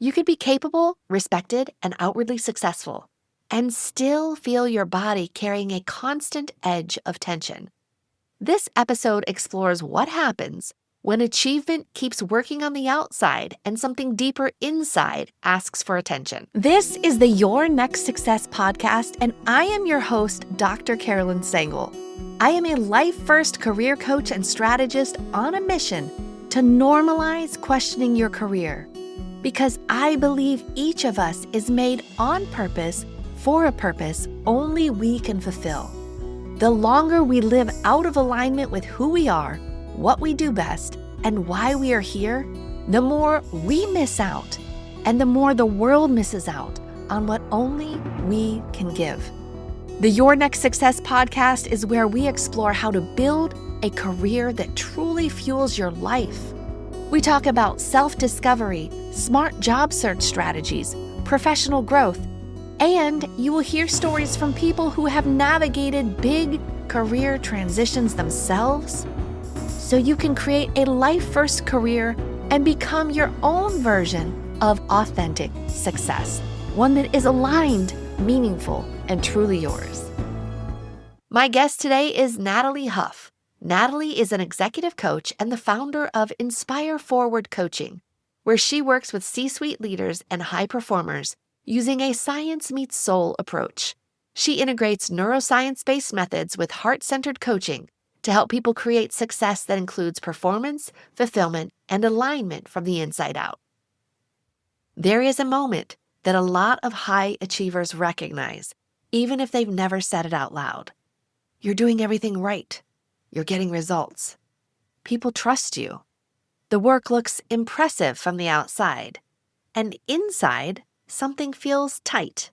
You could be capable, respected, and outwardly successful, and still feel your body carrying a constant edge of tension. This episode explores what happens when achievement keeps working on the outside and something deeper inside asks for attention. This is the Your Next Success podcast, and I am your host, Dr. Carolyn Sengel. I am a life-first career coach and strategist on a mission to normalize questioning your career, because I believe each of us is made on purpose for a purpose only we can fulfill. The longer we live out of alignment with who we are, what we do best, and why we are here, the more we miss out, and the more the world misses out on what only we can give. The Your Next Success podcast is where we explore how to build a career that truly fuels your life. We talk about self-discovery, smart job search strategies, professional growth, and you will hear stories from people who have navigated big career transitions themselves, so you can create a life-first career and become your own version of authentic success, one that is aligned, meaningful, and truly yours. My guest today is Nataly Huff. Nataly is an executive coach and the founder of Inspire Forward Coaching, where she works with C-suite leaders and high performers using a science meets soul approach. She integrates neuroscience-based methods with heart-centered coaching to help people create success that includes performance, fulfillment, and alignment from the inside out. There is a moment that a lot of high achievers recognize, even if they've never said it out loud. You're doing everything right. You're getting results. People trust you. The work looks impressive from the outside, and inside, something feels tight.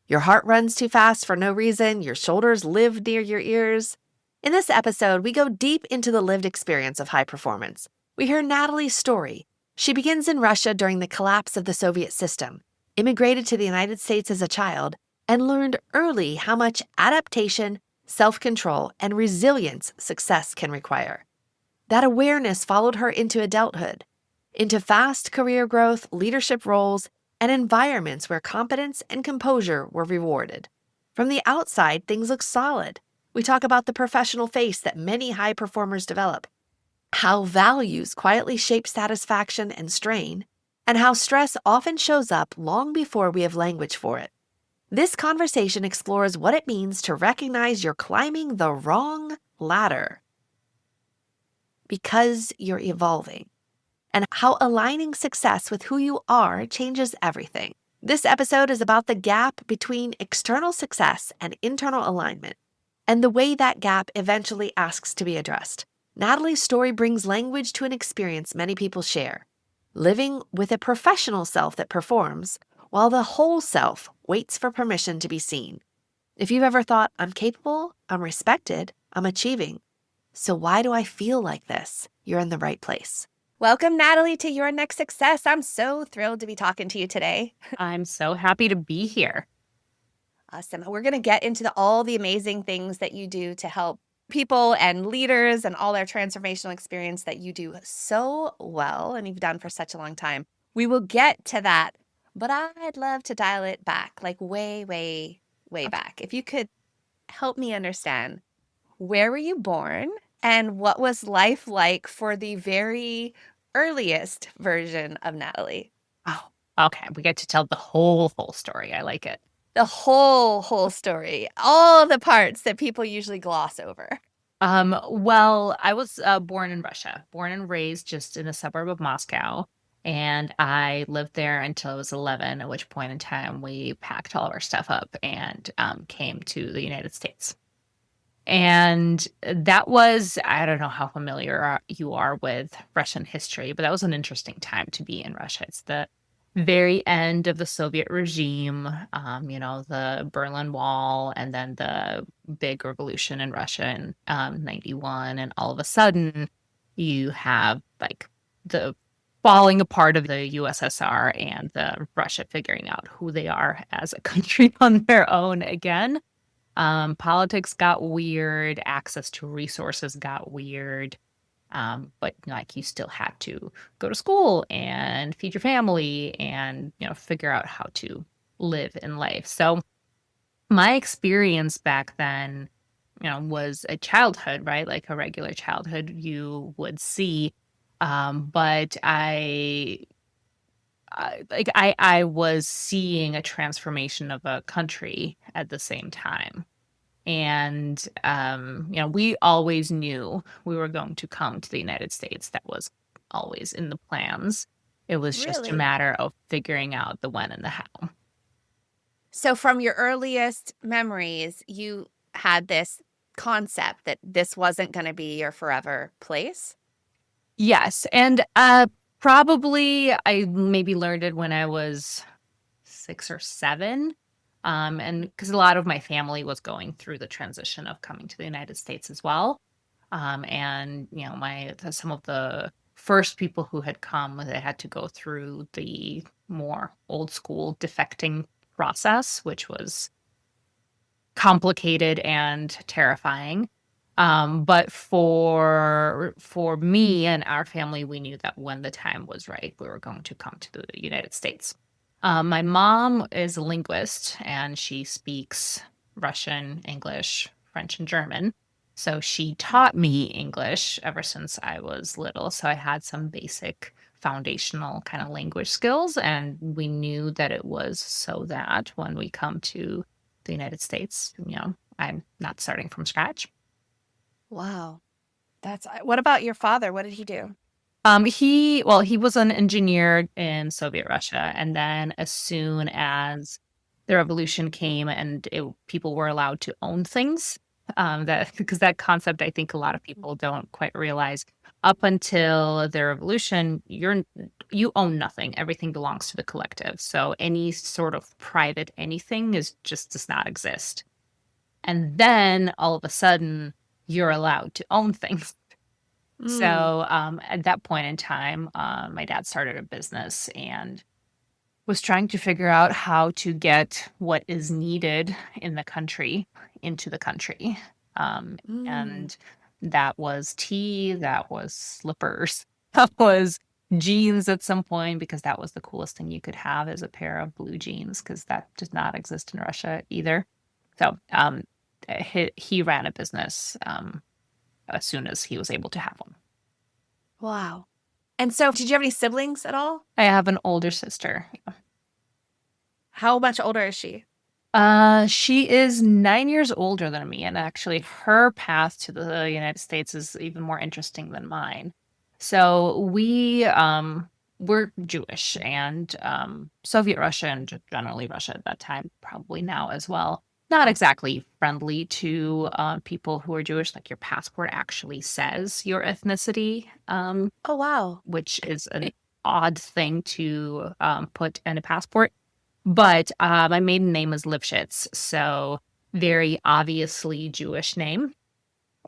Your heart runs too fast for no reason. Your shoulders live near your ears. In this episode, we go deep into the lived experience of high performance. We hear Nataly's story. She begins in Russia during the collapse of the Soviet system, immigrated to the United States as a child, and learned early how much adaptation, self-control, and resilience success can require. That awareness followed her into adulthood, into fast career growth, leadership roles, and environments where competence and composure were rewarded. From the outside, things look solid. We talk about the professional face that many high performers develop, how values quietly shape satisfaction and strain, and how stress often shows up long before we have language for it. This conversation explores what it means to recognize you're climbing the wrong ladder because you're evolving, and how aligning success with who you are changes everything. This episode is about the gap between external success and internal alignment, and the way that gap eventually asks to be addressed. Nataly's story brings language to an experience many people share, living with a professional self that performs, while the whole self waits for permission to be seen. If you've ever thought, I'm capable, I'm respected, I'm achieving, so why do I feel like this? You're in the right place. Welcome, Nataly, to Your Next Success. I'm so thrilled to be talking to you today. I'm so happy to be here. Awesome. We're going to get into all the amazing things that you do to help people and leaders and all their transformational experience that you do so well and you've done for such a long time. We will get to that, but I'd love to dial it back, like way back. If you could help me understand, where were you born? And what was life like for the very earliest version of Nataly? Oh, okay. We get to tell the whole story. I like it. The whole story, all the parts that people usually gloss over. Well, I was born in Russia, born and raised just in a suburb of Moscow. And I lived there until I was 11, at which point in time we packed all of our stuff up and came to the United States. And that was, I don't know how familiar you are with Russian history, but that was an interesting time to be in Russia. It's the very end of the Soviet regime, the Berlin Wall, and then the big revolution in Russia in 91. And all of a sudden, you have like the falling apart of the USSR and the Russia figuring out who they are as a country on their own again. Politics got weird. Access to resources got weird. But like you still had to go to school and feed your family and, figure out how to live in life. So my experience back then, was a childhood, right? Like a regular childhood you would see. But I was seeing a transformation of a country at the same time. And, we always knew we were going to come to the United States. That was always in the plans. It was just a Really? matter of figuring out the when and the how. So from your earliest memories, you had this concept that this wasn't going to be your forever place? Yes, and, probably I maybe learned it when I was 6 or 7, and because a lot of my family was going through the transition of coming to the United States as well. And some of the first people who had come, they had to go through the more old school defecting process, which was complicated and terrifying. But for me and our family, we knew that when the time was right, we were going to come to the United States. My mom is a linguist and she speaks Russian, English, French, and German. So she taught me English ever since I was little. So I had some basic foundational kind of language skills. And we knew that it was so that when we come to the United States, I'm not starting from scratch. Wow. What about your father? What did he do? He was an engineer in Soviet Russia, and then as soon as the revolution came and people were allowed to own things, that because that concept I think a lot of people don't quite realize. Up until the revolution, you own nothing. Everything belongs to the collective. So any sort of private anything does not exist. And then all of a sudden, you're allowed to own things. Mm. So, at that point in time, my dad started a business and was trying to figure out how to get what is needed in the country into the country. Mm. And that was tea, that was slippers, that was jeans at some point because that was the coolest thing you could have is a pair of blue jeans because that did not exist in Russia either. So, he ran a business as soon as he was able to have one. Wow. And so, did you have any siblings at all? I have an older sister. How much older is she? She is 9 years older than me, and actually her path to the United States is even more interesting than mine. So we're Jewish and Soviet Russia and generally Russia at that time, probably now as well. Not exactly friendly to people who are Jewish. Like your passport actually says your ethnicity, Oh, wow. which is an odd thing to put in a passport. But my maiden name is Lifshitz, so very obviously Jewish name.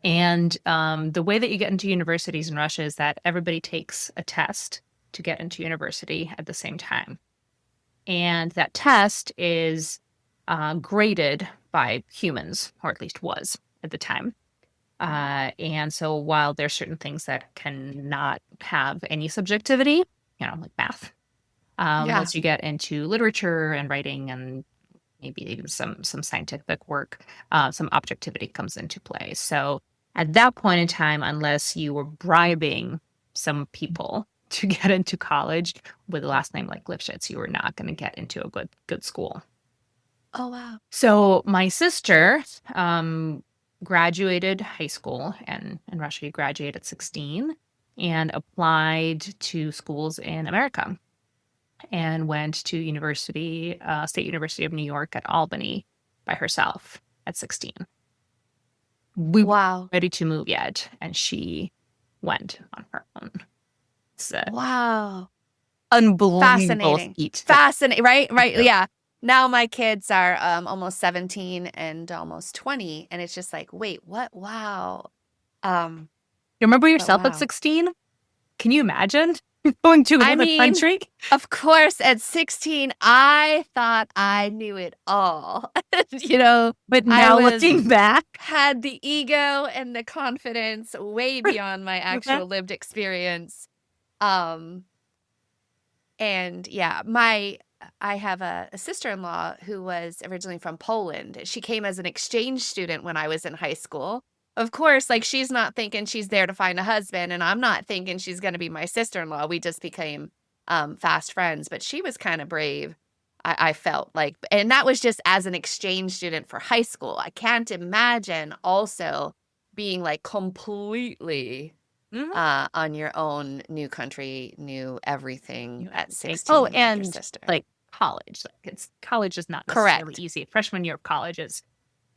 And the way that you get into universities in Russia is that everybody takes a test to get into university at the same time. And that test is graded by humans, or at least was at the time. And so while there's certain things that cannot have any subjectivity, like math, Yeah. once you get into literature and writing and maybe even some scientific work, some objectivity comes into play. So at that point in time, unless you were bribing some people to get into college with a last name like Lifshitz, you were not going to get into a good school. Oh, wow. So my sister graduated high school, and in Russia, you graduate at 16, and applied to schools in America and went to State University of New York at Albany by herself at 16. We weren't Wow. ready to move yet, and she went on her own. It's an Wow. unbelievable Fascinating. feat. Fascinating. Right. Right. Yeah. Yeah. Now my kids are almost 17 and almost 20. And it's just like, wait, what? Wow. Um, You remember but yourself at wow. 16? Can you imagine? going to I another mean, country. of course, at 16, I thought I knew it all. You know, But I now looking back, had the ego and the confidence way beyond my okay. actual lived experience. Um, and yeah, I have a sister-in-law who was originally from Poland. She came as an exchange student when I was in high school. Of course, like she's not thinking she's there to find a husband, and I'm not thinking she's going to be my sister-in-law. We just became fast friends, but she was kind of brave. I felt like, and that was just as an exchange student for high school. I can't imagine also being like completely Mhm. on your own, new country, new everything Knew at everything. Oh, 16 like your and sister. like college. Like college is not necessarily Correct. easy. Freshman year of college is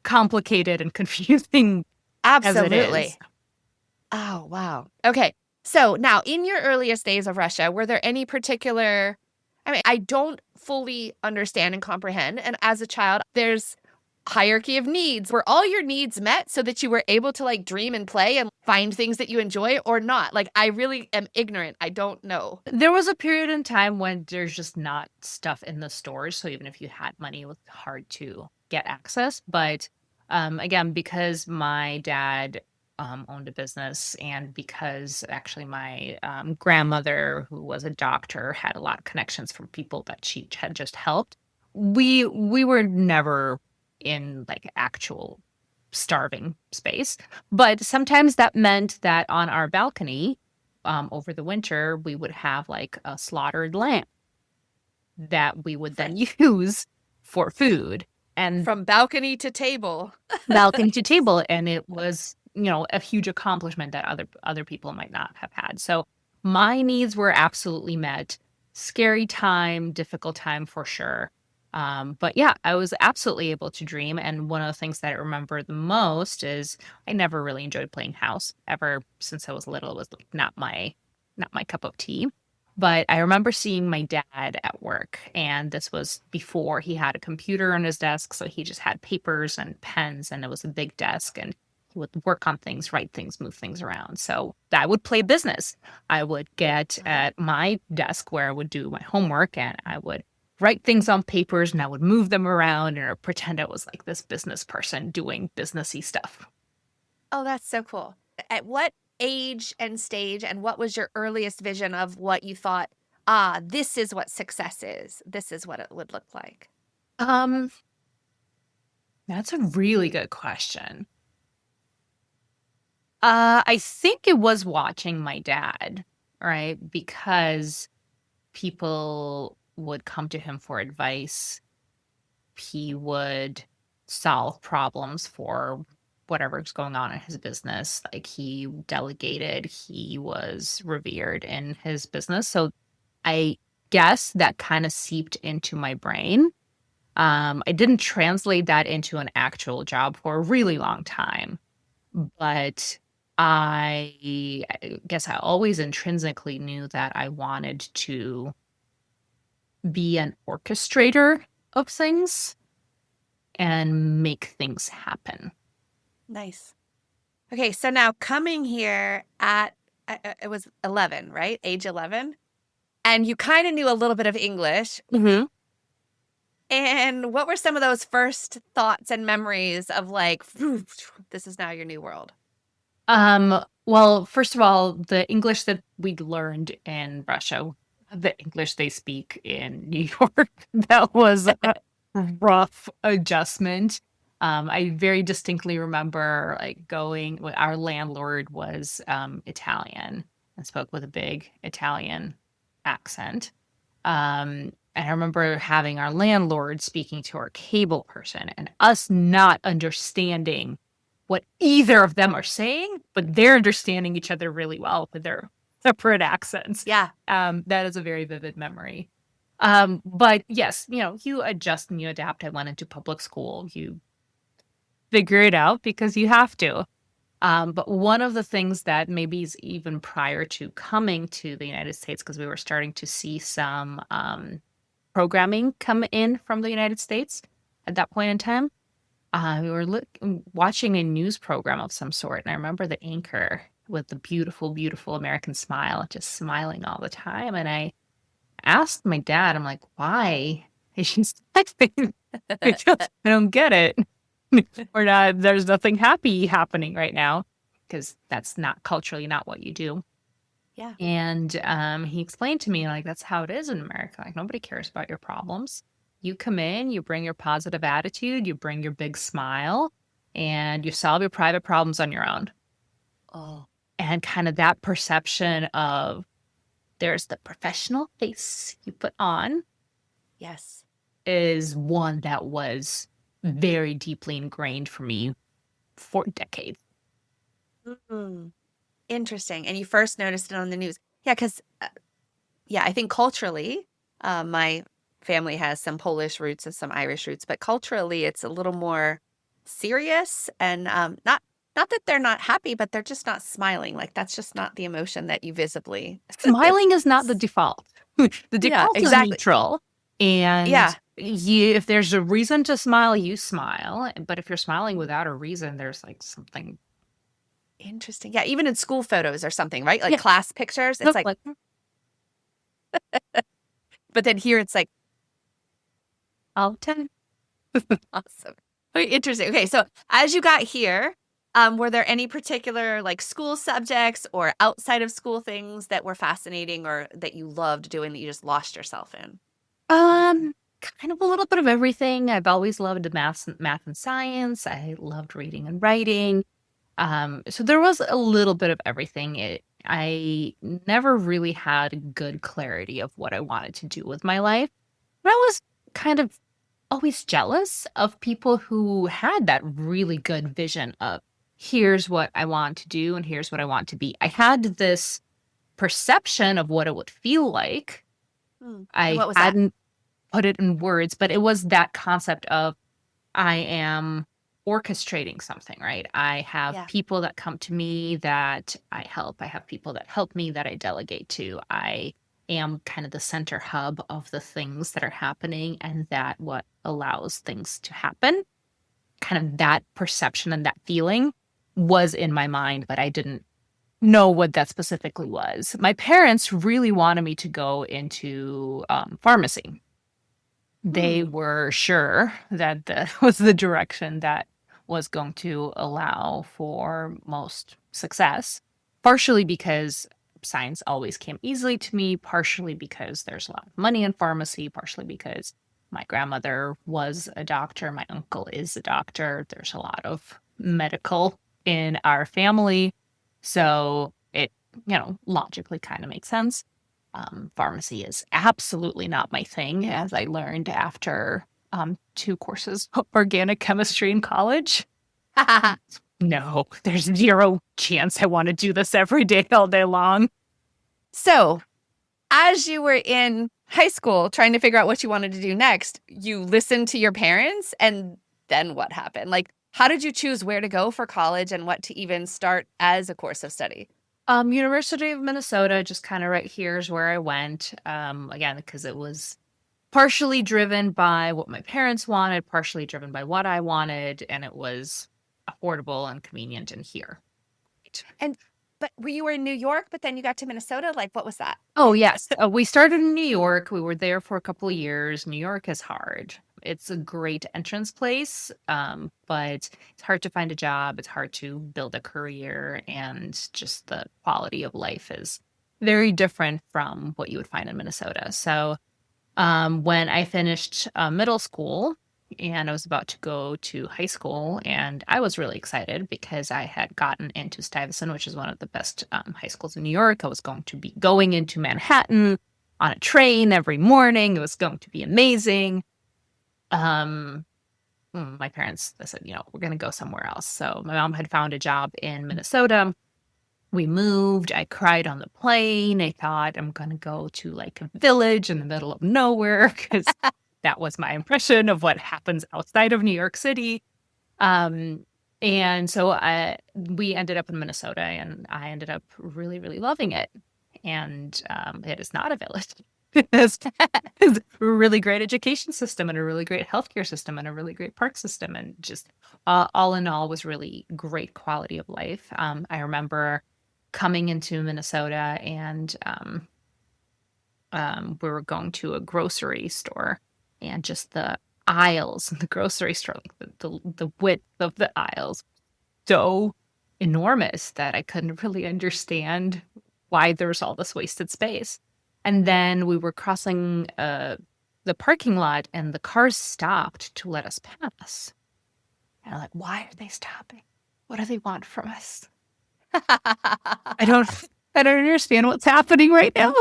complicated and confusing as it is. Absolutely. Oh, wow. Okay. So now, in your earliest days of Russia, were there any particular, I mean, I don't fully understand and comprehend. And as a child, there's hierarchy of needs. Were all your needs met so that you were able to like dream and play and find things that you enjoy or not? Like, I really am ignorant. I don't know. There was a period in time when there's just not stuff in the stores. So even if you had money, it was hard to get access. But again, because my dad owned a business and because actually my grandmother, who was a doctor, had a lot of connections from people that she had just helped, we were never in like actual starving space. But sometimes that meant that on our balcony, over the winter, we would have like a slaughtered lamb that we would then use for food and From balcony to table. balcony to table. And it was, a huge accomplishment that other people might not have had. So my needs were absolutely met. Scary time, difficult time for sure. But yeah, I was absolutely able to dream. And one of the things that I remember the most is I never really enjoyed playing house ever since I was little. It was like not my cup of tea. But I remember seeing my dad at work, and this was before he had a computer on his desk. So he just had papers and pens, and it was a big desk, and he would work on things, write things, move things around. So I would play business. I would get at my desk where I would do my homework, and I would write things on papers, and I would move them around and pretend I was like this business person doing businessy stuff. Oh, that's so cool. At what age and stage, and what was your earliest vision of what you thought, this is what success is? This is what it would look like? Um, that's a really good question. I think it was watching my dad, right? Because people would come to him for advice. He would solve problems for whatever's going on in his business. Like he delegated, he was revered in his business. So I guess that kind of seeped into my brain. I didn't translate that into an actual job for a really long time, but I guess I always intrinsically knew that I wanted to be an orchestrator of things and make things happen. Nice. Okay, so now coming here at, it was 11, right? Age 11. And you kind of knew a little bit of English. Mm-hmm. And what were some of those first thoughts and memories of like, this is now your new world? Well, first of all, the English that we learned in Russia, the English they speak in New York, that was a rough adjustment. I very distinctly remember like our landlord was Italian and spoke with a big Italian accent. And I remember having our landlord speaking to our cable person and us not understanding what either of them are saying, but they're understanding each other really well with their separate accents. Yeah. That is a very vivid memory. But yes, you adjust and you adapt. I went into public school. You figure it out because you have to. But one of the things that maybe is even prior to coming to the United States, because we were starting to see some programming come in from the United States at that point in time, we were watching a news program of some sort. And I remember the anchor with the beautiful, beautiful American smile, just smiling all the time. And I asked my dad, I'm like, why is she smiling? I don't get it. We're not, there's nothing happy happening right now because that's not culturally not what you do. Yeah. And he explained to me, like, that's how it is in America. Like, nobody cares about your problems. You come in, you bring your positive attitude, you bring your big smile, and you solve your private problems on your own. Oh, And kind of that perception of there's the professional face you put on yes. is one that was very deeply ingrained for me for decades. Mm, interesting. And you first noticed it on the news. Yeah, because yeah, I think culturally, my family has some Polish roots and some Irish roots, but culturally, it's a little more serious and not that they're not happy, but they're just not smiling. Like that's just not the emotion that you visibly. Smiling is not the default. The Yeah, default is exactly. neutral. And Yeah, if there's a reason to smile, you smile. But if you're smiling without a reason, there's like something. interesting. Yeah, even in school photos or something, right? Like Yeah. class pictures, it's Look like, like, but then here it's like all the time. awesome. Very interesting. Okay, so as you got here, were there any particular like school subjects or outside of school things that were fascinating or that you loved doing that you just lost yourself in? Kind of a little bit of everything. I've always loved math and science. I loved reading and writing. So there was a little bit of everything. I never really had good clarity of what I wanted to do with my life. But I was kind of always jealous of people who had that really good vision of here's what I want to do and here's what I want to be. I had this perception of what it would feel like. Hmm. And I what was that? hadn't put it in words, but it was that concept of I am orchestrating something, right? I have Yeah. people that come to me that I help. I have people that help me that I delegate to. I am kind of the center hub of the things that are happening and that what allows things to happen. Kind of that perception and that feeling was in my mind, but I didn't know what that specifically was. My parents really wanted me to go into pharmacy. They Hmm. were sure that that was the direction that was going to allow for most success, partially because science always came easily to me, partially because there's a lot of money in pharmacy, partially because my grandmother was a doctor, my uncle is a doctor. There's a lot of medical in our family. So it, logically kind of makes sense. Pharmacy is absolutely not my thing, as I learned after 2 courses of organic chemistry in college. No, there's zero chance I want to do this every day, all day long. So, as you were in high school trying to figure out what you wanted to do next, you listened to your parents and then what happened? Like, how did you choose where to go for college and what to even start as a course of study? University of Minnesota, just kind of right here is where I went. Again, because it was partially driven by what my parents wanted, partially driven by what I wanted, and it was affordable and convenient in here. And but you were in New York, but then you got to Minnesota? Like, what was that? Oh, yes. We started in New York. We were there for a couple of years. New York is hard. It's a great entrance place, but it's hard to find a job. It's hard to build a career, and just the quality of life is very different from what you would find in Minnesota. So, when I finished middle school and I was about to go to high school, and I was really excited because I had gotten into Stuyvesant, which is one of the best high schools in New York. I was going to be going into Manhattan on a train every morning. It was going to be amazing. Um, my parents, they said, we're going to go somewhere else. So my mom had found a job in Minnesota. We moved. I cried on the plane. I thought I'm going to go to like a village in the middle of nowhere because that was my impression of what happens outside of New York City. Um, and so we ended up in Minnesota, and I ended up really, really loving it. And it is not a village. It's a really great education system and a really great healthcare system and a really great park system. And just all in all was really great quality of life. I remember coming into Minnesota, and we were going to a grocery store, and just the aisles in the grocery store, like the width of the aisles, so enormous that I couldn't really understand why there's all this wasted space. And then we were crossing the parking lot, and the cars stopped to let us pass. And I'm like, why are they stopping? What do they want from us? I don't I don't understand what's happening right now.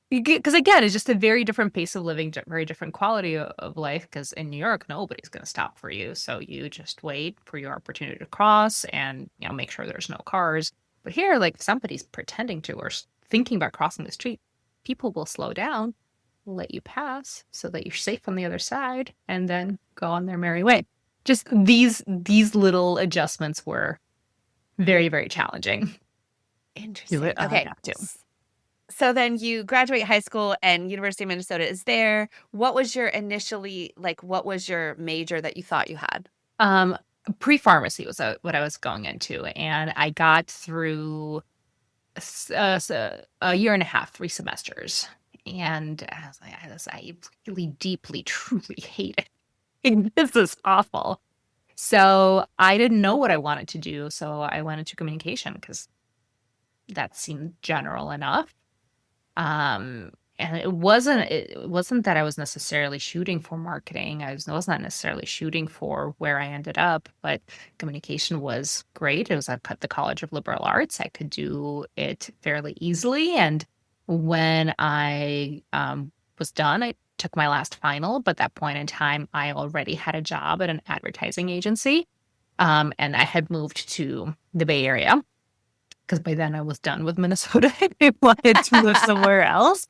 Because again, it's just a very different pace of living, very different quality of life. Because in New York, nobody's going to stop for you, so you just wait for your opportunity to cross, and make sure there's no cars. But here, like, if somebody's pretending to or thinking about crossing the street, people will slow down, let you pass, so that you're safe on the other side, and then go on their merry way. Just these little adjustments were very, very challenging. Do Interesting. it. I Okay. have to. So then you graduate high school and University of Minnesota is there. What was your what was your major that you thought you had? Pre-pharmacy was what I was going into, and I got through a year and a half, 3 semesters, and I really deeply, truly hate it. This is awful. So I didn't know what I wanted to do, so I went into communication because that seemed general enough. And it wasn't that I was necessarily shooting for marketing. I was not necessarily shooting for where I ended up, but communication was great. It was at the College of Liberal Arts. I could do it fairly easily. And when I was done, I took my last final, but at that point in time, I already had a job at an advertising agency. And I had moved to the Bay Area because by then I was done with Minnesota and I wanted to live somewhere else.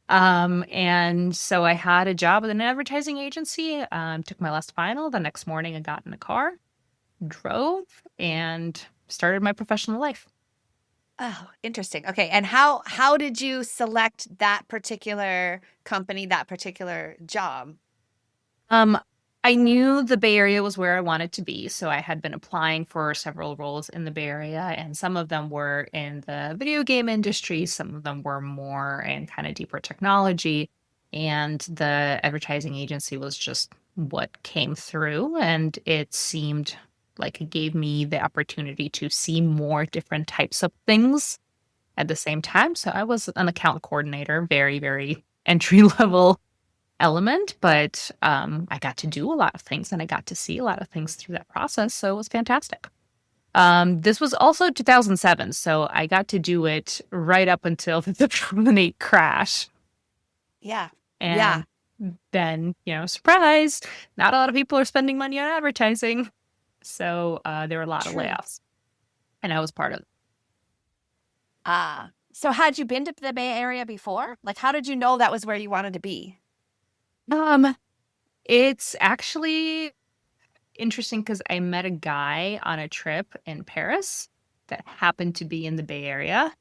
And so I had a job at an advertising agency, took my last final. The next morning I got in a car, drove, and started my professional life. Oh, interesting. Okay. And how did you select that particular company, that particular job? Um, I knew the Bay Area was where I wanted to be, so I had been applying for several roles in the Bay Area, and some of them were in the video game industry, some of them were more in kind of deeper technology, and the advertising agency was just what came through, and it seemed like it gave me the opportunity to see more different types of things at the same time. So I was an account coordinator, very, very entry level element, but I got to do a lot of things and I got to see a lot of things through that process. So it was fantastic. This was also 2007, so I got to do it right up until the 2008 crash. Yeah. And then, surprise, not a lot of people are spending money on advertising. So there were a lot of True. layoffs, and I was part of it. So had you been to the Bay Area before? Like, how did you know that was where you wanted to be? It's actually interesting because I met a guy on a trip in Paris that happened to be in the Bay Area.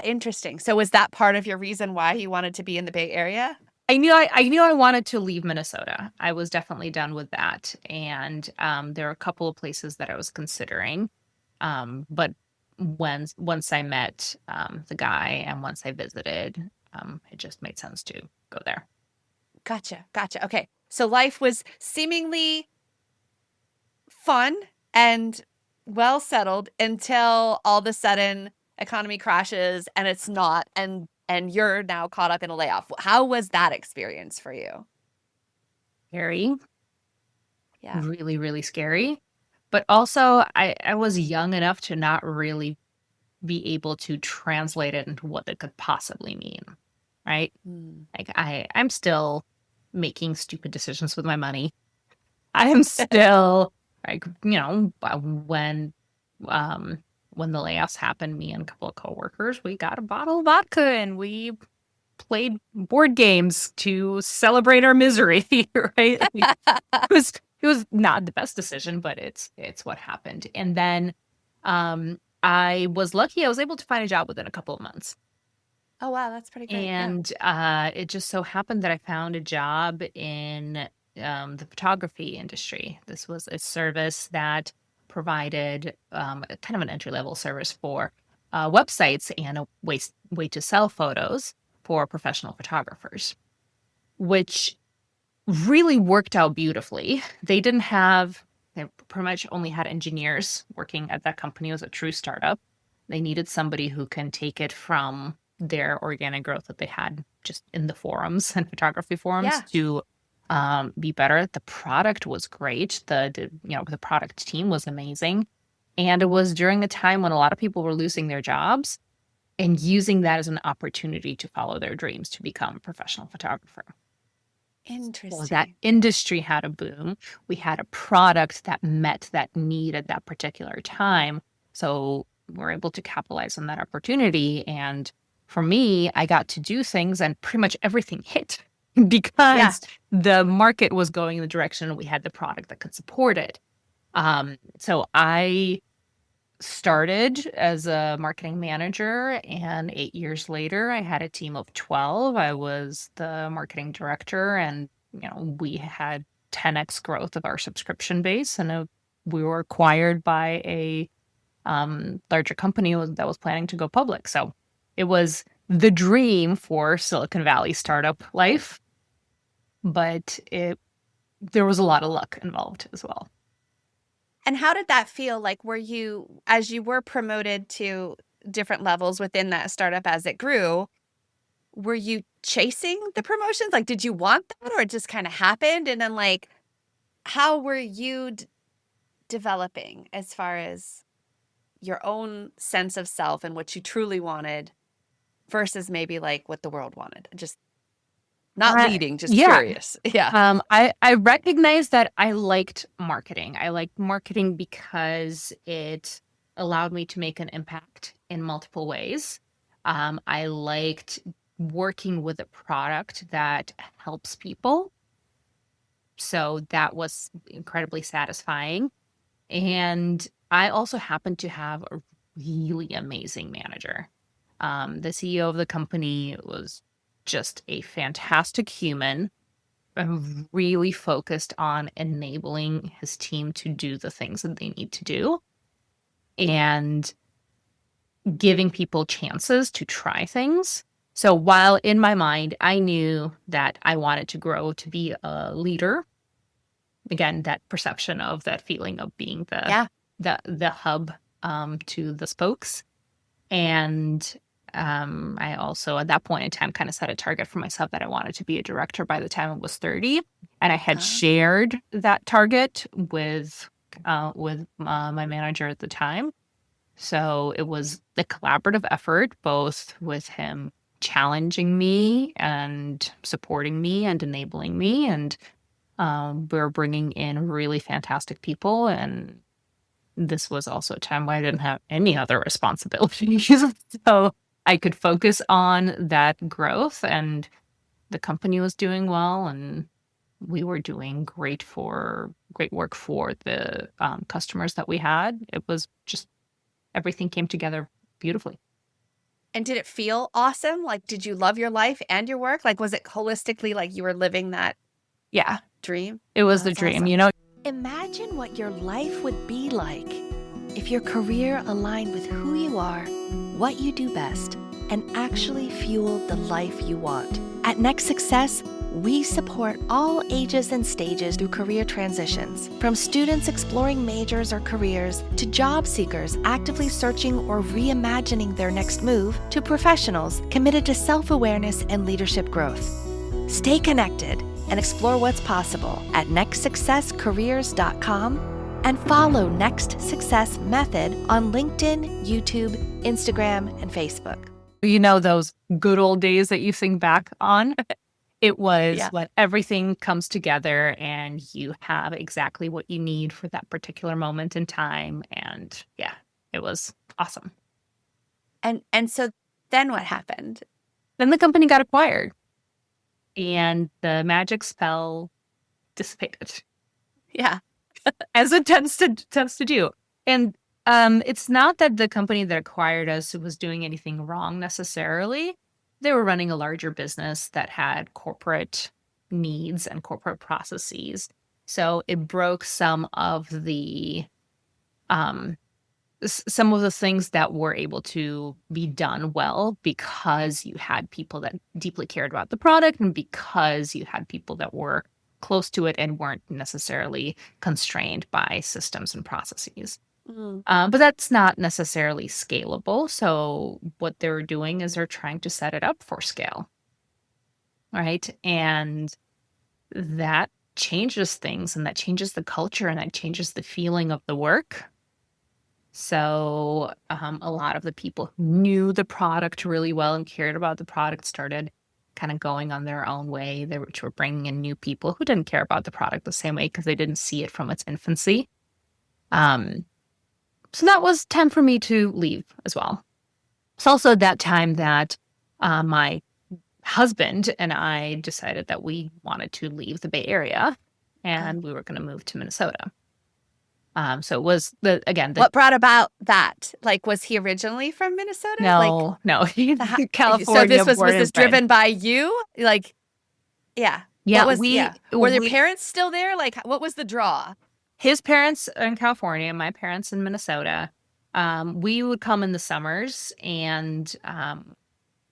Interesting. So was that part of your reason why you wanted to be in the Bay Area? I knew I wanted to leave Minnesota. I was definitely done with that, and there were a couple of places that I was considering, but once I met the guy and once I visited, it just made sense to go there. Gotcha. Okay. So life was seemingly fun and well settled until all of a sudden economy crashes and it's not, and you're now caught up in a layoff. How was that experience for you? Scary. Yeah. Really, really scary. But also I was young enough to not really be able to translate it into what it could possibly mean. Right? Like I'm still making stupid decisions with my money. I am still like, when the layoffs happened, me and a couple of coworkers, we got a bottle of vodka and we played board games to celebrate our misery, right? It was not the best decision, but it's what happened. And then I was lucky. I was able to find a job within a couple of months. Oh, wow. That's pretty great. And it just so happened that I found a job in the photography industry. This was a service that provided kind of an entry-level service for websites and a way to sell photos for professional photographers, which really worked out beautifully. They pretty much only had engineers working at that company. It was a true startup. They needed somebody who can take it from their organic growth that they had just in the forums and photography forums Yeah. to be better. The product was great. The product team was amazing. And it was during a time when a lot of people were losing their jobs and using that as an opportunity to follow their dreams to become a professional photographer. Well, that Interesting. industry had a boom. We had a product that met that need at that particular time. So we're able to capitalize on that opportunity. And for me, I got to do things and pretty much everything hit Yeah. because the market was going in the direction and we had the product that could support it. So I started as a marketing manager, and 8 years later, I had a team of 12. I was the marketing director, and we had 10x growth of our subscription base, and we were acquired by a larger company that was planning to go public. So it was the dream for Silicon Valley startup life, but there was a lot of luck involved as well. And how did that feel? Like, as you were promoted to different levels within that startup as it grew, were you chasing the promotions? Like, did you want that, or it just kind of happened? And then, like, how were you developing as far as your own sense of self and what you truly wanted versus maybe like what the world wanted? Just not leading, just curious. Yeah. I recognized that I liked marketing. I liked marketing because it allowed me to make an impact in multiple ways. I liked working with a product that helps people. So that was incredibly satisfying. And I also happened to have a really amazing manager. The CEO of the company was just a fantastic human, really focused on enabling his team to do the things that they need to do and giving people chances to try things. So while in my mind, I knew that I wanted to grow to be a leader, again, that perception of that feeling of being the hub to the spokes. And I also, at that point in time, kind of set a target for myself that I wanted to be a director by the time I was 30. And I had shared that target with my manager at the time. So it was a collaborative effort, both with him challenging me and supporting me and enabling me. And we're bringing in really fantastic people. And this was also a time where I didn't have any other responsibilities. So I could focus on that growth, and the company was doing well, and we were doing great work for the customers that we had. It was just, everything came together beautifully. And did it feel awesome? Like, did you love your life and your work? Like, was it holistically like you were living that dream? It was the dream, awesome. Imagine what your life would be like if your career aligned with who you are, what you do best, and actually fueled the life you want. At Next Success, we support all ages and stages through career transitions, from students exploring majors or careers to job seekers actively searching or reimagining their next move to professionals committed to self-awareness and leadership growth. Stay connected and explore what's possible at nextsuccesscareers.com and follow Next Success Method on LinkedIn, YouTube, Instagram, and Facebook. Those good old days that you think back on? It was when everything comes together and you have exactly what you need for that particular moment in time. And it was awesome. And so then what happened? Then the company got acquired and the magic spell dissipated. Yeah. As it tends to do. And it's not that the company that acquired us was doing anything wrong necessarily. They were running a larger business that had corporate needs and corporate processes. So it broke some of the some of the things that were able to be done well because you had people that deeply cared about the product and because you had people that were close to it and weren't necessarily constrained by systems and processes. But that's not necessarily scalable. So what they're doing is they're trying to set it up for scale, right? And that changes things, and that changes the culture, and that changes the feeling of the work. So a lot of the people who knew the product really well and cared about the product started kind of going on their own way, which were bringing in new people who didn't care about the product the same way because they didn't see it from its infancy. So that was time for me to leave as well. It's also that time that my husband and I decided that we wanted to leave the Bay Area and we were going to move to Minnesota. So it was what brought about that? Like, was he originally from Minnesota? No, he's California. So this was this driven by you? Like, yeah. Yeah. Were their parents still there? Like, what was the draw? His parents are in California, my parents in Minnesota. We would come in the summers, and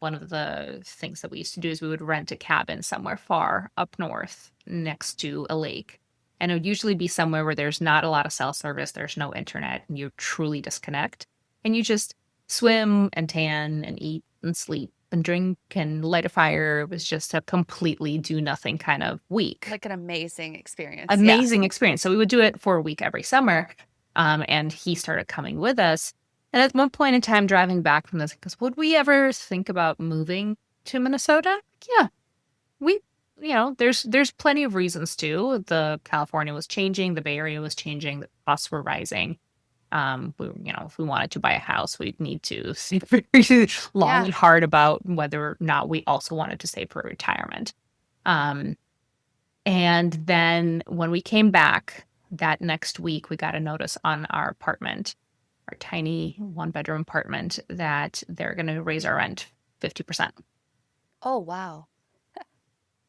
one of the things that we used to do is we would rent a cabin somewhere far up north next to a lake. And it would usually be somewhere where there's not a lot of cell service, there's no internet, and you truly disconnect. And you just swim and tan and eat and sleep and drink and light a fire. It was just a completely do nothing kind of week. Like an amazing experience. Amazing experience. So we would do it for a week every summer. And he started coming with us. And at one point in time, driving back from this, because would we ever think about moving to Minnesota? Yeah, there's plenty of reasons to. The California was changing, the Bay Area was changing, the costs were rising. If we wanted to buy a house, we'd need to think very long and hard about whether or not we also wanted to save for retirement. And then when we came back that next week, we got a notice on our apartment, our tiny 1-bedroom apartment, that they're going to raise our rent 50%. Oh, wow.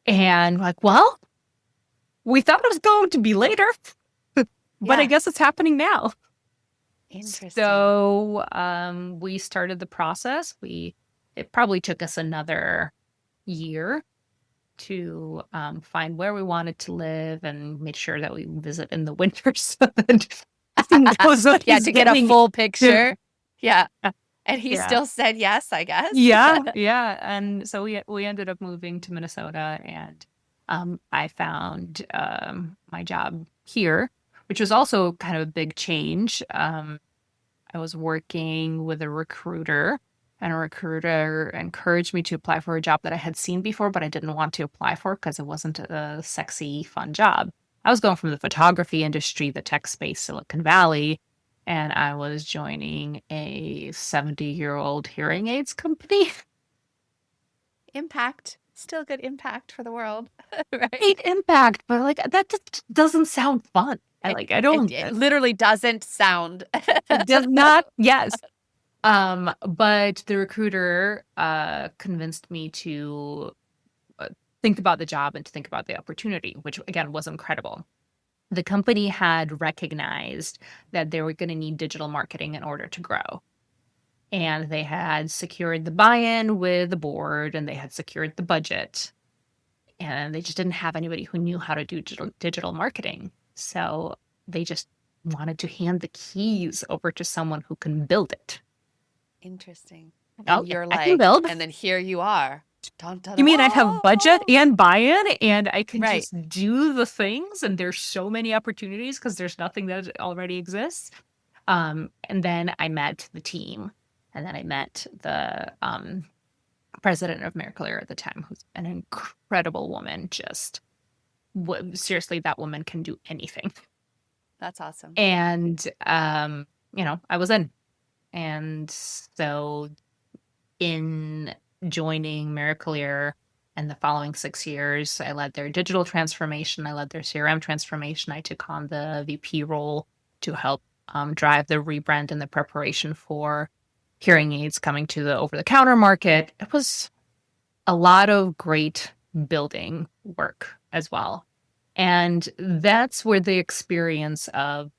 And well, we thought it was going to be later, but I guess it's happening now. Interesting. So we started the process. It probably took us another year to find where we wanted to live and make sure that we visit in the winter so that to get a full picture. Yeah. And he still said yes, I guess. Yeah. And so we ended up moving to Minnesota, and I found my job here, which was also kind of a big change. I was working with a recruiter, and a recruiter encouraged me to apply for a job that I had seen before, but I didn't want to apply for because it wasn't a sexy, fun job. I was going from the photography industry, the tech space, Silicon Valley, and I was joining a 70-year-old hearing aids company. Impact. Still good impact for the world, right? Great impact, but that just doesn't sound fun. It literally doesn't sound. It does not. Yes. But the recruiter convinced me to think about the job and to think about the opportunity, which again was incredible. The company had recognized that they were going to need digital marketing in order to grow. And they had secured the buy-in with the board, and they had secured the budget. And they just didn't have anybody who knew how to do digital marketing. So they just wanted to hand the keys over to someone who can build it. Interesting. And you're I can build. And then here you are. Dun, dun, You mean I have budget and buy-in, and I can Right. just do the things, and there's so many opportunities because there's nothing that already exists. And then I met the team, and then I met the president of Miracle-Ear at the time, who's an incredible woman. Just seriously, that woman can do anything. That's awesome. And I was in. And so in joining Miracle-Ear and the following 6 years, I led their digital transformation. I led their CRM transformation. I took on the VP role to help drive the rebrand and the preparation for hearing aids coming to the over-the-counter market. It was a lot of great building work as well. And that's where the experience of,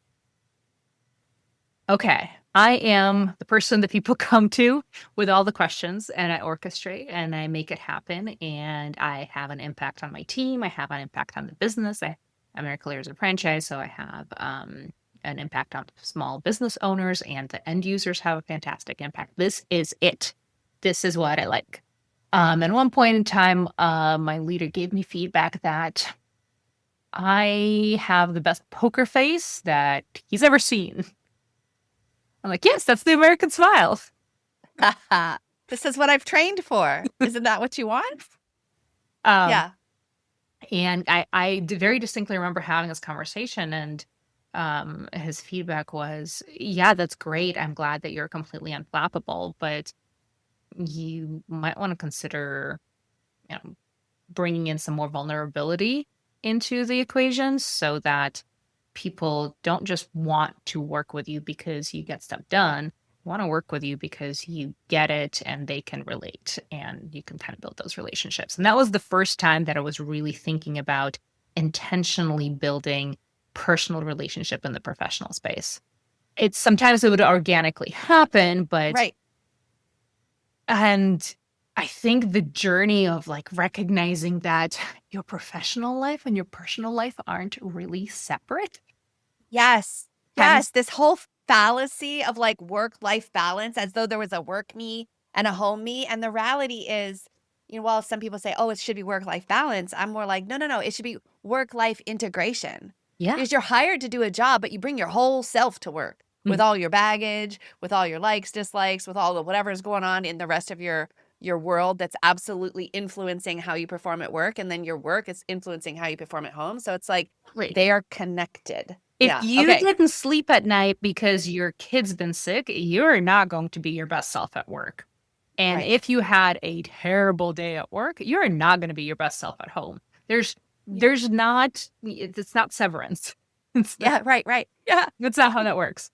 okay, I am the person that people come to with all the questions, and I orchestrate and I make it happen. And I have an impact on my team. I have an impact on the business. Americareer is a franchise, so I have an impact on small business owners, and the end users have a fantastic impact. This is it. This is what I like. At one point in time, my leader gave me feedback that I have the best poker face that he's ever seen. I'm like, yes, that's the American smile. This is what I've trained for. Isn't that what you want? Yeah. And I very distinctly remember having this conversation, and his feedback was, yeah, that's great. I'm glad that you're completely unflappable, but you might want to consider, bringing in some more vulnerability into the equation so that people don't just want to work with you because you get stuff done, want to work with you because you get it and they can relate and you can kind of build those relationships. And that was the first time that I was really thinking about intentionally building personal relationship in the professional space. It's sometimes it would organically happen, but Right. And I think the journey of like recognizing that your professional life and your personal life aren't really separate. Yes. Kind of- Yes. This whole fallacy of like work-life balance, as though there was a work me and a home me. And the reality is, while some people say, oh, it should be work-life balance, I'm more like, no. It should be work-life integration. Yeah. Because you're hired to do a job, but you bring your whole self to work with all your baggage, with all your likes, dislikes, with all of whatever's going on in the rest of your world that's absolutely influencing how you perform at work. And then your work is influencing how you perform at home. So it's like they are connected. If Yeah. you Okay. didn't sleep at night because your kid's been sick, you're not going to be your best self at work. And Right. if you had a terrible day at work, you're not going to be your best self at home. It's not severance. Right. Yeah. That's not how that works.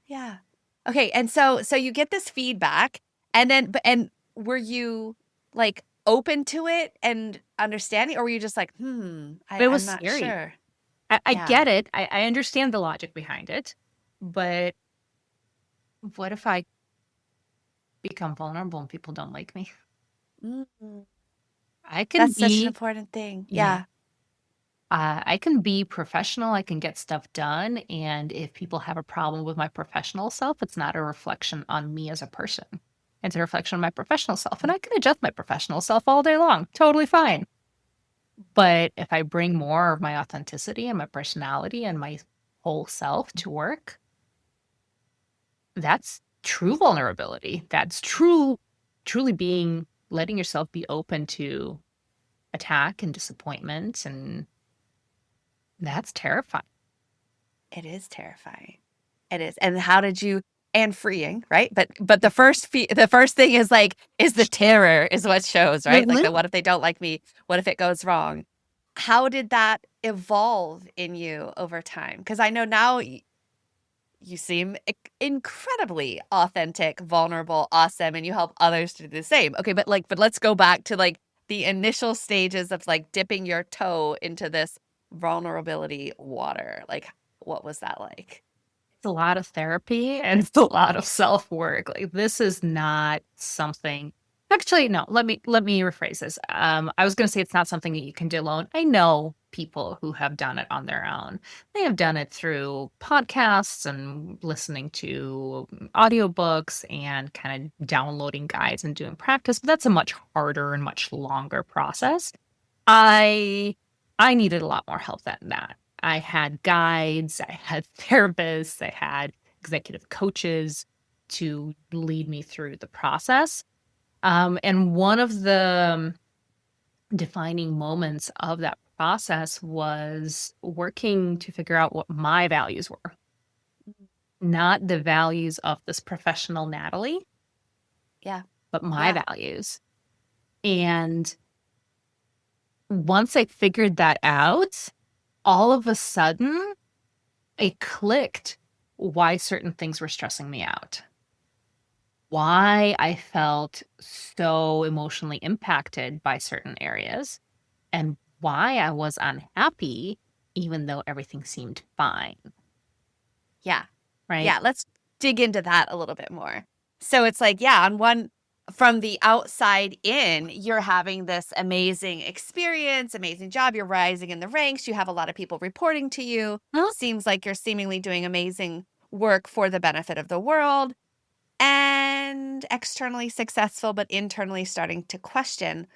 Yeah. Okay. And so you get this feedback, and then, and were you like open to it and understanding, or were you just like, It I'm was not scary. sure. I Yeah. get it. I understand the logic behind it. But what if I become vulnerable and people don't like me? Mm. I can That's such an be, important thing. yeah. Yeah. I can be professional. I can get stuff done. And if people have a problem with my professional self, it's not a reflection on me as a person. It's a reflection on my professional self. And I can adjust my professional self all day long. Totally fine. But if I bring more of my authenticity and my personality and my whole self to work, that's true vulnerability. That's truly letting yourself be open to attack and disappointment. And that's terrifying. It is terrifying. It is. And how did you, and freeing, right? But the first thing is like, is the terror is what shows, right? Like the, what if they don't like me? What if it goes wrong? How did that evolve in you over time? Because I know now you seem incredibly authentic, vulnerable, awesome, and you help others to do the same. Okay, but let's go back to like the initial stages of like dipping your toe into this vulnerability water. Like, what was that like? It's a lot of therapy and it's a lot of self-work. Like this is not something. Actually, no, let me rephrase this. I was going to say it's not something that you can do alone. I know people who have done it on their own. They have done it through podcasts and listening to audiobooks and kind of downloading guides and doing practice, but that's a much harder and much longer process. I needed a lot more help than that. I had guides, I had therapists, I had executive coaches to lead me through the process. And one of the defining moments of that process was working to figure out what my values were, not the values of this professional Nataly. Yeah. But my values. And once I figured that out, all of a sudden, it clicked why certain things were stressing me out. Why I felt so emotionally impacted by certain areas, and why I was unhappy, even though everything seemed fine. Yeah. Right? Yeah. dig into that a little bit more. So it's like, from the outside in, you're having this amazing experience, amazing job. You're rising in the ranks. You have a lot of people reporting to you. Huh? Seems like you're seemingly doing amazing work for the benefit of the world, and externally successful, but internally starting to question.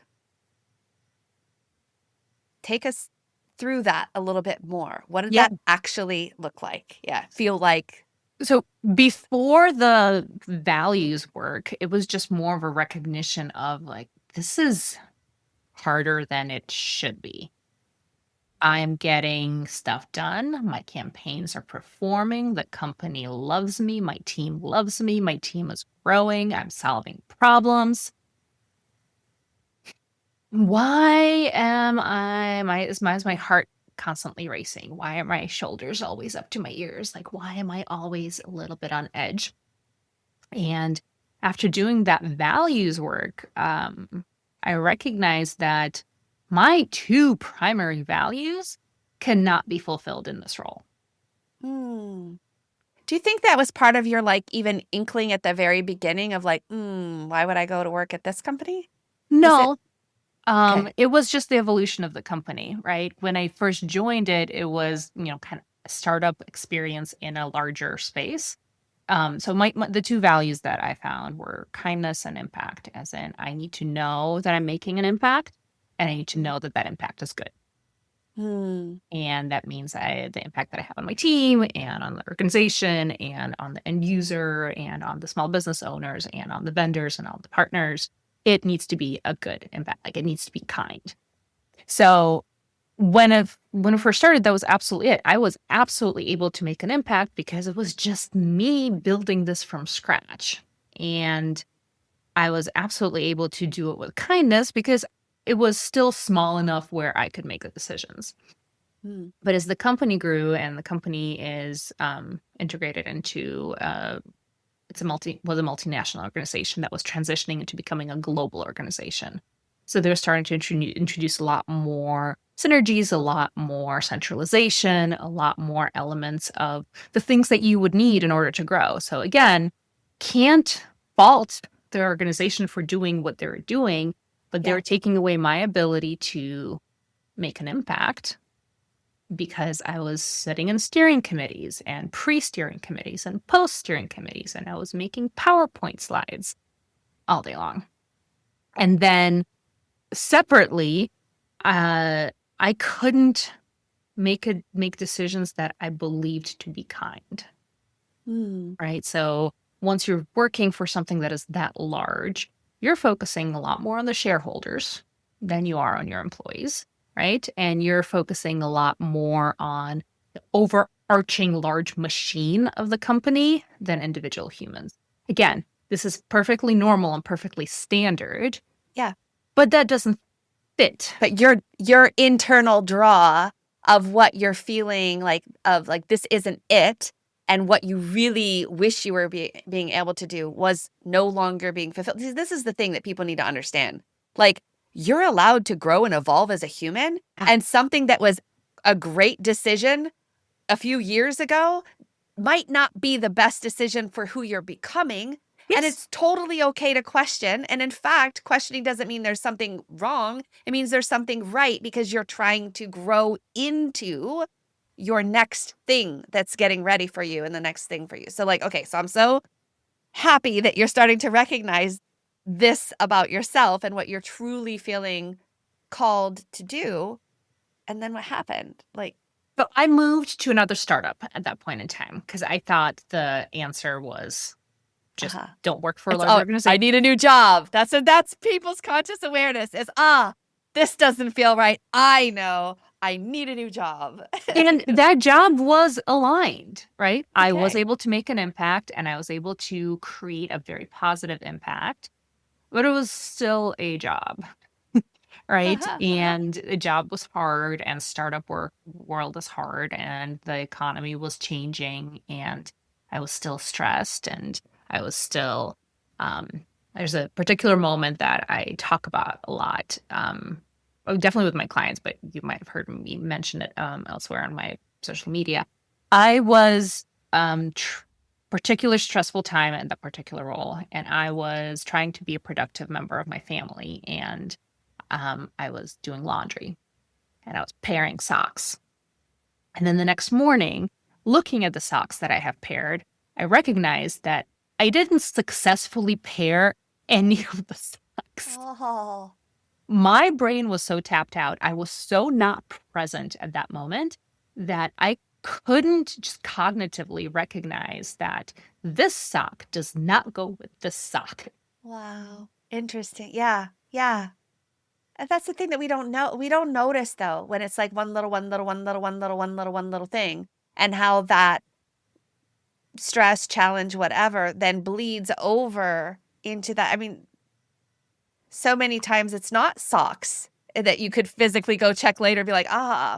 Take us through that a little bit more. What did Yeah. that actually look like? Yeah, feel like? So before the values work, it was just more of a recognition of like, this is harder than it should be. I'm getting stuff done. My campaigns are performing. The company loves me. My team loves me. My team is growing. I'm solving problems. Why is my heart constantly racing? Why are my shoulders always up to my ears? Like, why am I always a little bit on edge? And after doing that values work, I recognized that my two primary values cannot be fulfilled in this role. Hmm. Do you think that was part of your like even inkling at the very beginning of like, why would I go to work at this company? No, Okay. it was just the evolution of the company, right? When I first joined it, it was, kind of a startup experience in a larger space. So the two values that I found were kindness and impact, as in I need to know that I'm making an impact and I need to know that that impact is good. Hmm. And that means the impact that I have on my team and on the organization and on the end user and on the small business owners and on the vendors and all the partners, it needs to be a good impact. Like it needs to be kind. So when I first started, that was absolutely it. I was absolutely able to make an impact because it was just me building this from scratch. And I was absolutely able to do it with kindness because it was still small enough where I could make the decisions. Hmm. But as the company grew and the company is integrated into was a multinational organization that was transitioning into becoming a global organization. So they're starting to introduce a lot more synergies, a lot more centralization, a lot more elements of the things that you would need in order to grow. So again, can't fault the organization for doing what they're doing, but Yeah. they're taking away my ability to make an impact because I was sitting in steering committees and pre-steering committees and post-steering committees, and I was making PowerPoint slides all day long. And then separately, I couldn't make decisions that I believed to be kind, Hmm. right? So once you're working for something that is that large, you're focusing a lot more on the shareholders than you are on your employees, right? And you're focusing a lot more on the overarching large machine of the company than individual humans. Again, this is perfectly normal and perfectly standard. Yeah. But that doesn't fit. But your internal draw of what you're feeling like of like this isn't it, and what you really wish you were being able to do was no longer being fulfilled. This is the thing that people need to understand. Like you're allowed to grow and evolve as a human, and something that was a great decision a few years ago might not be the best decision for who you're becoming. And Yes. it's totally okay to question. And in fact, questioning doesn't mean there's something wrong. It means there's something right because you're trying to grow into your next thing that's getting ready for you and the next thing for you. So like, okay, so I'm so happy that you're starting to recognize this about yourself and what you're truly feeling called to do. And then what happened? Like, So I moved to another startup at that point in time because I thought the answer was just don't work for a large I organization. need a new job. That's people's conscious awareness is, this doesn't feel right. I know I need a new job. And that job was aligned, right? I was Okay. able to make an impact and I was able to create a very positive impact, but it was still a job, right? And the job was hard and startup world is hard and the economy was changing and I was still stressed and I was still, there's a particular moment that I talk about a lot, definitely with my clients, but you might have heard me mention it elsewhere on my social media. I was particular stressful time in that particular role, and I was trying to be a productive member of my family, and I was doing laundry, and I was pairing socks. And then the next morning, looking at the socks that I have paired, I recognized that I didn't successfully pair any of the socks. Oh, My brain was so tapped out. I was so not present at that moment that I couldn't just cognitively recognize that this sock does not go with this sock. wow. Interesting. Yeah. Yeah. And that's the thing that we don't know. We don't notice though, when it's like one little thing, and how that stress, challenge, whatever, then bleeds over into that. I mean, so many times it's not socks that you could physically go check later and be like,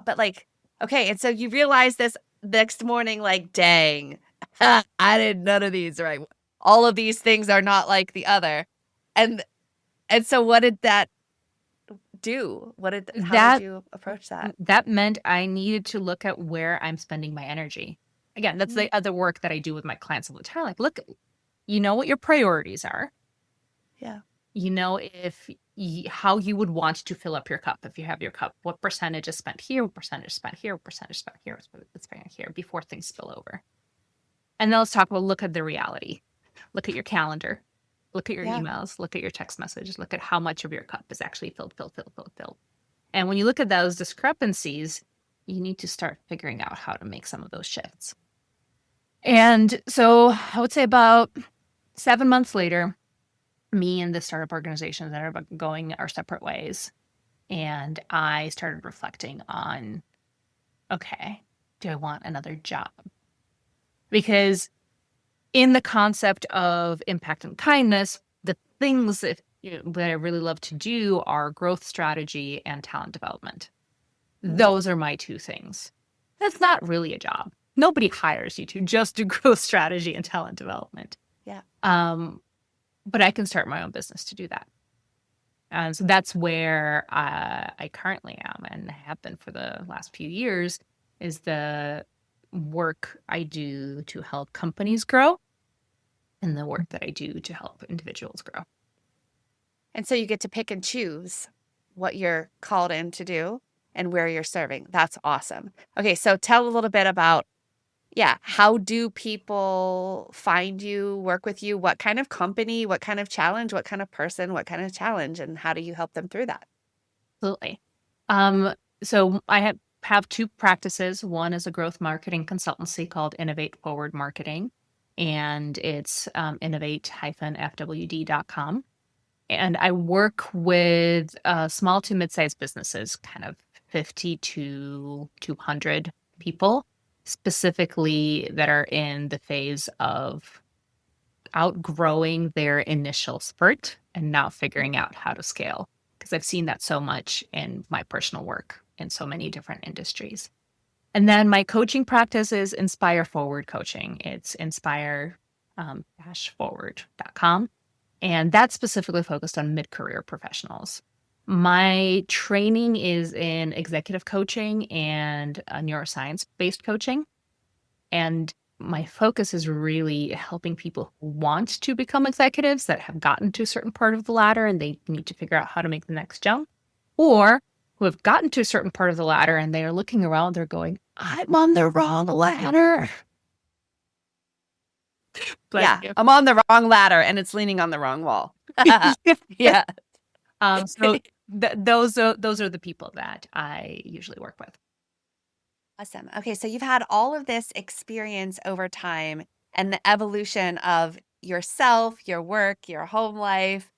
but like, okay. And so you realize this next morning, like, dang, I did none of these right. All of these things are not like the other. And so what did that do? How did you approach that? That meant I needed to look at where I'm spending my energy. Again, that's the other work that I do with my clients all the time. Like, look, you know what your priorities are. Yeah. You know, how you would want to fill up your cup. If you have your cup, what percentage is spent here, what percentage is spent here, what percentage is spent here, what's spent here before things spill over. And then let's talk about, look at the reality. Look at your calendar. Look at your emails. Look at your text messages. Look at how much of your cup is actually filled. And when you look at those discrepancies, you need to start figuring out how to make some of those shifts. And so I would say about 7 months later, me and the startup organizations that are going our separate ways. And I started reflecting on, okay, do I want another job? Because in the concept of impact and kindness, the things that I really love to do are growth strategy and talent development. Those are my two things. That's not really a job. Nobody hires you to just do growth strategy and talent development. Yeah. But I can start my own business to do that. And so that's where I currently am and have been for the last few years, is the work I do to help companies grow and the work that I do to help individuals grow. And so you get to pick and choose what you're called in to do and where you're serving. That's awesome. Okay, so tell a little bit about, how do people find you, work with you? What kind of company, what kind of challenge, what kind of person, what kind of challenge, and how do you help them through that? Absolutely. So I have two practices. One is a growth marketing consultancy called Innovate Forward Marketing, and it's innovate-fwd.com. And I work with small to mid-sized businesses, kind of 50 to 200 people, specifically that are in the phase of outgrowing their initial spurt and now figuring out how to scale. Because I've seen that so much in my personal work in so many different industries. And then my coaching practice is Inspire Forward Coaching. It's inspire-forward.com. And that's specifically focused on mid-career professionals. My training is in executive coaching and neuroscience-based coaching. And my focus is really helping people who want to become executives, that have gotten to a certain part of the ladder and they need to figure out how to make the next jump, or who have gotten to a certain part of the ladder and they are looking around, they're going, I'm on the wrong ladder. I'm on the wrong ladder and it's leaning on the wrong wall. Yeah. So those are the people that I usually work with. Awesome. Okay, so you've had all of this experience over time and the evolution of yourself, your work, your home life.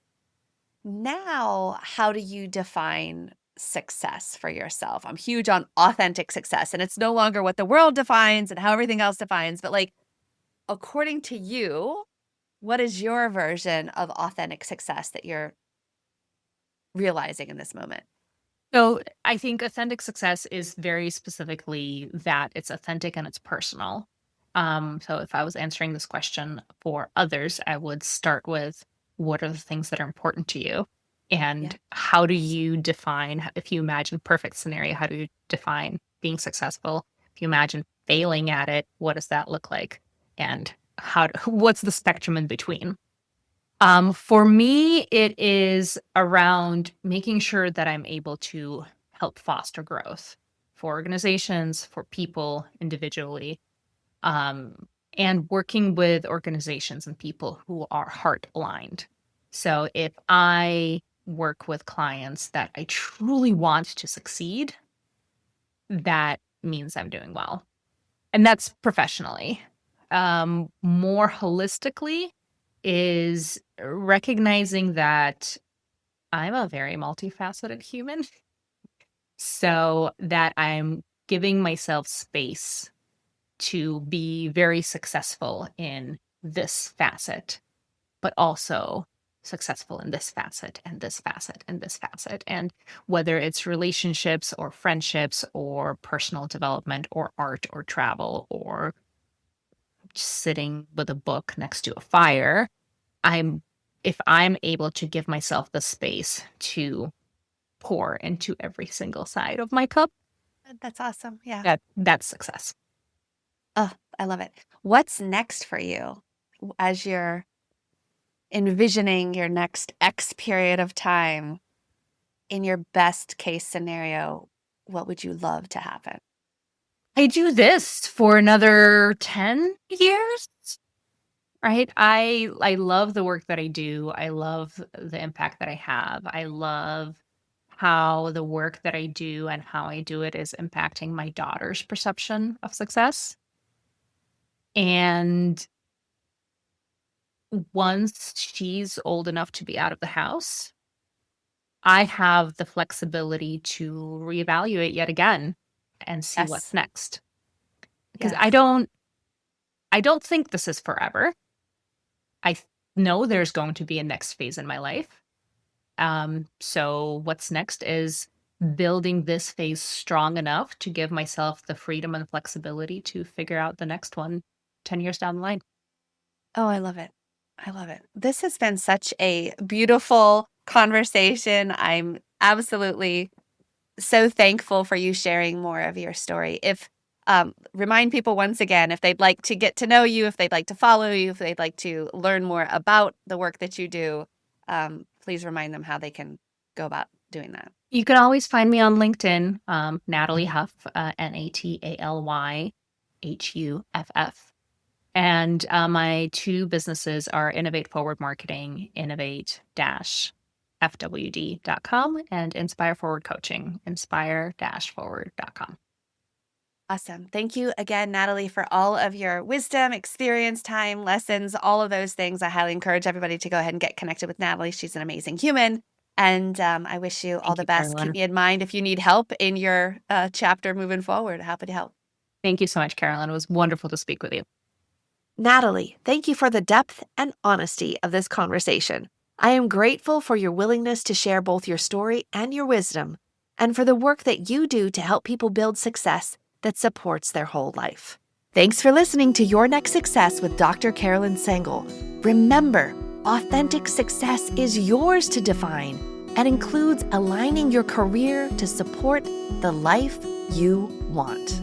Now, how do you define success for yourself? I'm huge on authentic success, and it's no longer what the world defines and how everything else defines, but like, according to you, what is your version of authentic success that you're realizing in this moment? So I think authentic success is very specifically that it's authentic and it's personal. So if I was answering this question for others, I would start with, what are the things that are important to you? And how do you define, if you imagine perfect scenario, how do you define being successful? If you imagine failing at it, what does that look like? And what's the spectrum in between? For me, it is around making sure that I'm able to help foster growth for organizations, for people individually, um, and working with organizations and people who are heart aligned. So if I work with clients that I truly want to succeed, that means I'm doing well. And that's professionally. More holistically is recognizing that I'm a very multifaceted human, so that I'm giving myself space to be very successful in this facet, but also successful in this facet and this facet and this facet. And whether it's relationships or friendships or personal development or art or travel or just sitting with a book next to a fire, if I'm able to give myself the space to pour into every single side of my cup, That's awesome. Yeah. that's success. Oh, I love it. What's next for you as you're envisioning your next X period of time? In your best case scenario, what would you love to happen? I do this for another 10 years, right? I love the work that I do. I love the impact that I have. I love how the work that I do and how I do it is impacting my daughter's perception of success. And once she's old enough to be out of the house, I have the flexibility to reevaluate yet again and see what's Yes. next. Because Yes. I don't think this is forever. I know there's going to be a next phase in my life. So what's next is building this phase strong enough to give myself the freedom and flexibility to figure out the next one 10 years down the line. Oh, I love it. I love it. This has been such a beautiful conversation. I'm absolutely so thankful for you sharing more of your story. Remind people once again, if they'd like to get to know you, if they'd like to follow you, if they'd like to learn more about the work that you do, please remind them how they can go about doing that. You can always find me on LinkedIn, Nataly Huff, NatallyHuff. And my two businesses are Innovate Forward Marketing, innovate-fwd.com, and Inspire Forward Coaching, inspire-forward.com. Awesome. Thank you again, Nataly, for all of your wisdom, experience, time, lessons, all of those things. I highly encourage everybody to go ahead and get connected with Nataly. She's an amazing human. And I wish you all the best. Carolyn. Keep me in mind if you need help in your chapter moving forward. Happy to help. Thank you so much, Carolyn. It was wonderful to speak with you. Nataly, thank you for the depth and honesty of this conversation. I am grateful for your willingness to share both your story and your wisdom, and for the work that you do to help people build success that supports their whole life. Thanks for listening to Your Next Success with Dr. Carolyn Sengel. Remember, authentic success is yours to define and includes aligning your career to support the life you want.